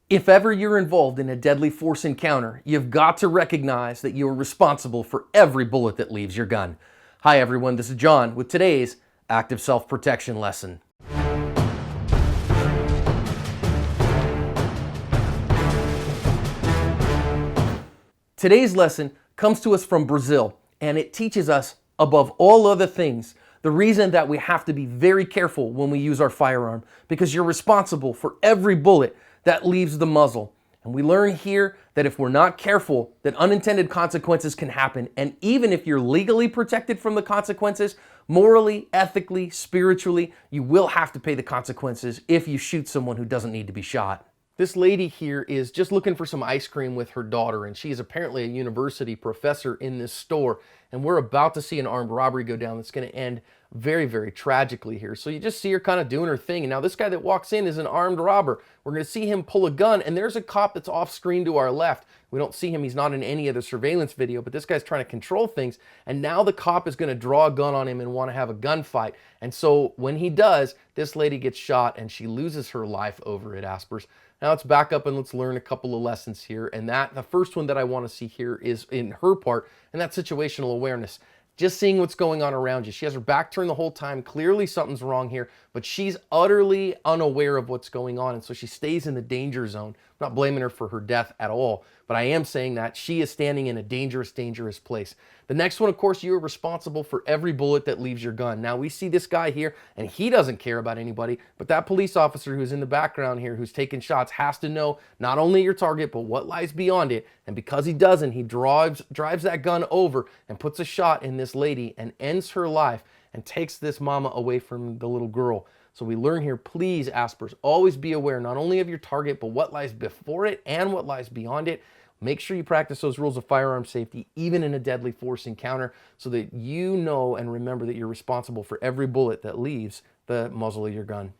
If ever you're involved in a deadly force encounter, you've got to recognize that you are responsible for every bullet that leaves your gun. Hi everyone, this is John with today's active self-protection lesson. Today's lesson comes to us from Brazil, and it teaches us, above all other things, the reason that we have to be very careful when we use our firearm, because you're responsible for every bullet that leaves the muzzle. And we learn here that if we're not careful, that unintended consequences can happen. And even if you're legally protected from the consequences, morally, ethically, spiritually, you will have to pay the consequences if you shoot someone who doesn't need to be shot. This lady here is just looking for some ice cream with her daughter, and she is apparently a university professor in this store. And we're about to see an armed robbery go down that's going to end very, very tragically here. So you just see her kind of doing her thing. And now this guy that walks in is an armed robber. We're going to see him pull a gun, and there's a cop that's off screen to our left. We don't see him. He's not in any of the surveillance video, but this guy's trying to control things. And now the cop is going to draw a gun on him and want to have a gunfight. And so when he does, this lady gets shot and she loses her life over it, Aspers. Now let's back up and let's learn a couple of lessons here. And the first one that I want to see here is in her part, and that's situational awareness. Just seeing what's going on around you. She has her back turned the whole time. Clearly something's wrong here, but she's utterly unaware of what's going on. And so she stays in the danger zone. I'm not blaming her for her death at all, but I am saying that she is standing in a dangerous, dangerous place. The next one, of course, you are responsible for every bullet that leaves your gun. Now we see this guy here, and he doesn't care about anybody, but that police officer who's in the background here, who's taking shots, has to know not only your target, but what lies beyond it. And because he doesn't, he drives that gun over and puts a shot in this lady and ends her life and takes this mama away from the little girl. So we learn here, please, Aspers, always be aware not only of your target, but what lies before it and what lies beyond it. Make sure you practice those rules of firearm safety, even in a deadly force encounter, so that you know and remember that you're responsible for every bullet that leaves the muzzle of your gun.